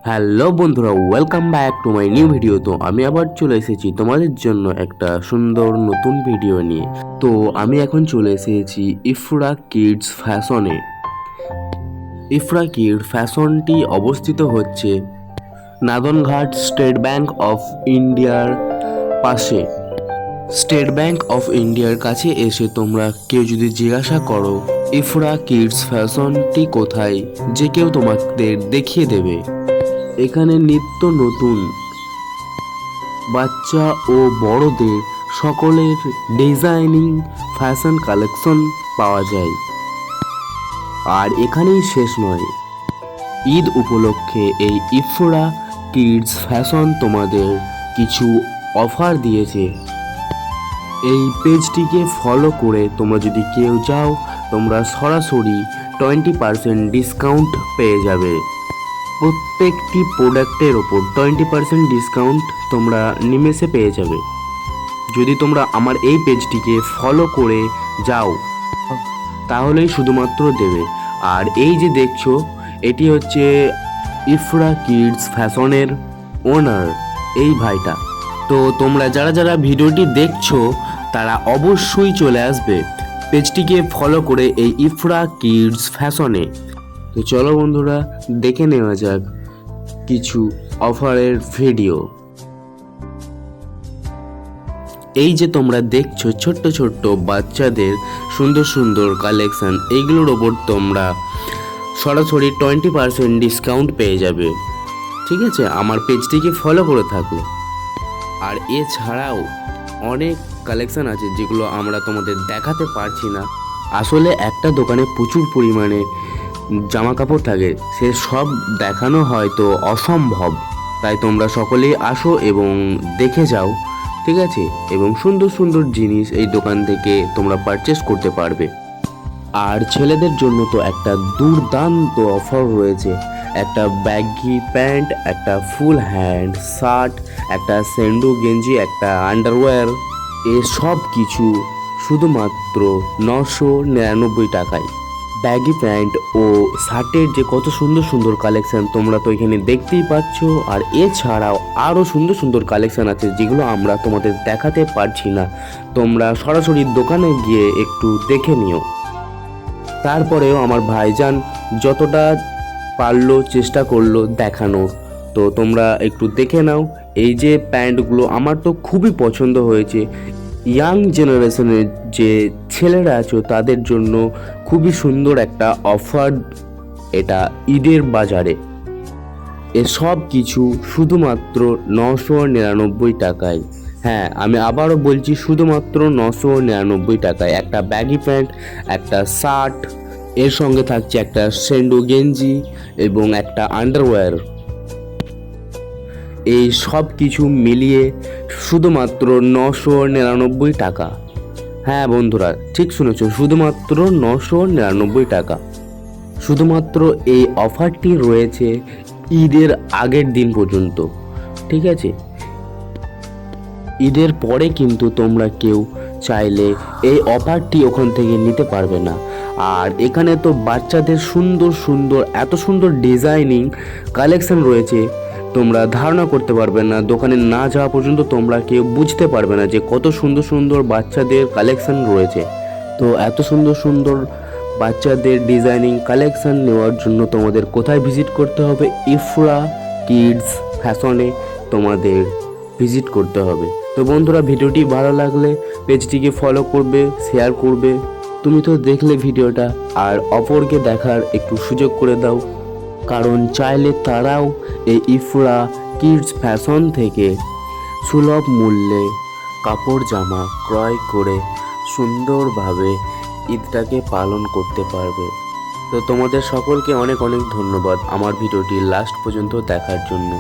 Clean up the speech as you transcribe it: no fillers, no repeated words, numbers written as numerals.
Hello বন্ধুরা, welcome back to my new video. তো আমি আবার চলে এসেছি তোমাদের জন্য একটা সুন্দর নতুন ভিডিও নিয়ে। তো আমি এখন চলে এসেছি ইফরা কিডস ফ্যাশনে। ইফরা কিড ফ্যাশনটি অবস্থিত হচ্ছে নাদনঘাট স্টেট ব্যাংক অফ ইন্ডিয়ার পাশে। স্টেট ব্যাংক অফ ইন্ডিয়ার কাছে এসে তোমরা কেউ যদি জিজ্ঞাসা করো ইফরা কিডস ফ্যাশনটি কোথায়, যে কেউ তোমাদের দেখিয়ে দেবে। এখানে নিত্য নতুন বাচ্চা ও বড়দের সকলের ডিজাইনিং ফ্যাশন কালেকশন পাওয়া যায়। আর এখানেই শেষ নয়, ঈদ উপলক্ষে এই ইফরা কিডস ফ্যাশন তোমাদের কিছু অফার দিয়েছে। এই পেজটিকে ফলো করে তোমরা যদি কেউ যাও, তোমরা সরাসরি 20% ডিসকাউন্ট পেয়ে যাবে। প্রত্যেকটি প্রোডাক্টের ওপর 20% ডিসকাউন্ট তোমরা নিমেষে পেয়ে যাবে যদি তোমরা আমার এই পেজটিকে ফলো করে যাও, তাহলেই শুধুমাত্র দেবে। আর এই যে দেখছো, এটি হচ্ছে ইফরা কিডস ফ্যাশনের ওনার, এই ভাইটা। তো তোমরা যারা যারা ভিডিওটি দেখছো তারা অবশ্যই চলে আসবে পেজটিকে ফলো করে এই ইফরা কিডস ফ্যাশনে। তো চলো বন্ধুরা, দেখে নেওয়া যাক কিছু অফারের ভিডিও। এই যে তোমরা দেখছো ছোট্ট ছোট্ট বাচ্চাদের সুন্দর সুন্দর কালেকশন, এইগুলোর ওপর তোমরা সরাসরি 20% ডিসকাউন্ট পেয়ে যাবে। ঠিক আছে, আমার পেজটিকে ফলো করে থাকলে। আর এছাড়াও অনেক কালেকশন আছে যেগুলো আমরা তোমাদের দেখাতে পারছি না। আসলে একটা দোকানে প্রচুর পরিমাণে জামা কাপড় থাকে, সে সব দেখানো হয়তো অসম্ভব। তাই তোমরা সকলেই আসো এবং দেখে যাও, ঠিক আছে? এবং সুন্দর সুন্দর জিনিস এই দোকান থেকে তোমরা পারচেস করতে পারবে। আর ছেলেদের জন্য তো একটা দুর্দান্ত অফার রয়েছে। একটা ব্যাগি প্যান্ট, একটা ফুল হ্যান্ড শার্ট, একটা স্যান্ডো গেঞ্জি, একটা আন্ডারওয়্যার, এসব কিছু শুধুমাত্র 999 টাকায়। ব্যাগি প্যান্ট ও শার্টের যে কত সুন্দর সুন্দর কালেকশান তোমরা তো এখানে দেখতেই পাচ্ছ। আর এছাড়াও আরও সুন্দর সুন্দর কালেকশান আছে যেগুলো আমরা তোমাদের দেখাতে পারছি না। তোমরা সরাসরি দোকানে গিয়ে একটু দেখে নিও। তারপরেও আমার ভাইজান যতটা পারলো চেষ্টা করলো দেখানোর, তো তোমরা একটু দেখে নাও। এই যে প্যান্টগুলো আমার তো খুবই পছন্দ হয়েছে। ইয়াং জেনারেশনের যে ছেলেরা আছো তাদের জন্য খুবই সুন্দর একটা অফার এটা ঈদের বাজারে। এসব কিছু শুধুমাত্র 999 টাকায়। হ্যাঁ, আমি আবারও বলছি, শুধুমাত্র 999 টাকায় একটা ব্যাগি প্যান্ট, একটা শার্ট, এর সঙ্গে থাকছে একটা স্যান্ডো গেঞ্জি এবং একটা আন্ডারওয়্যার। এই সব কিছু মিলিয়ে শুধুমাত্র 999 টাকা। হ্যাঁ বন্ধুরা, ঠিক শুনেছো, শুধুমাত্র 999 টাকা। শুধুমাত্র এই অফারটি রয়েছে ঈদের আগের দিন পর্যন্ত, ঠিক আছে? ঈদের পরে কিন্তু তোমরা কেউ চাইলে এই অফারটি ওখান থেকে নিতে পারবে না। আর এখানে তো বাচ্চাদের সুন্দর সুন্দর এত সুন্দর ডিজাইনিং কালেকশন রয়েছে, তোমরা ধারণা করতে পারবে না। দোকানে না যাওয়া পর্যন্ত তোমরা কেউ বুঝতে পারবে না যে কত সুন্দর সুন্দর বাচ্চাদের কালেকশন রয়েছে। তো এত সুন্দর সুন্দর বাচ্চাদের ডিজাইনিং কালেকশন নেওয়ার জন্য তোমাদের কোথায় ভিজিট করতে হবে? ইফরা কিডস ফ্যাশনে তোমাদের ভিজিট করতে হবে। তো বন্ধুরা, ভিডিওটি ভালো লাগলে পেজটিকে ফলো করবে, শেয়ার করবে। তুমি তো দেখলে ভিডিওটা, আর অপরকে দেখার একটু সুযোগ করে দাও, কারণ চাইলে তারাও এই ইফরা কিডস ফ্যাশন থেকে সুলভ মূল্যে কাপড় জামা ক্রয় করে সুন্দরভাবে ঈদটাকে পালন করতে পারবে। তো তোমাদের সকলকে অনেক অনেক ধন্যবাদ আমার ভিডিওটি লাস্ট পর্যন্ত দেখার জন্য।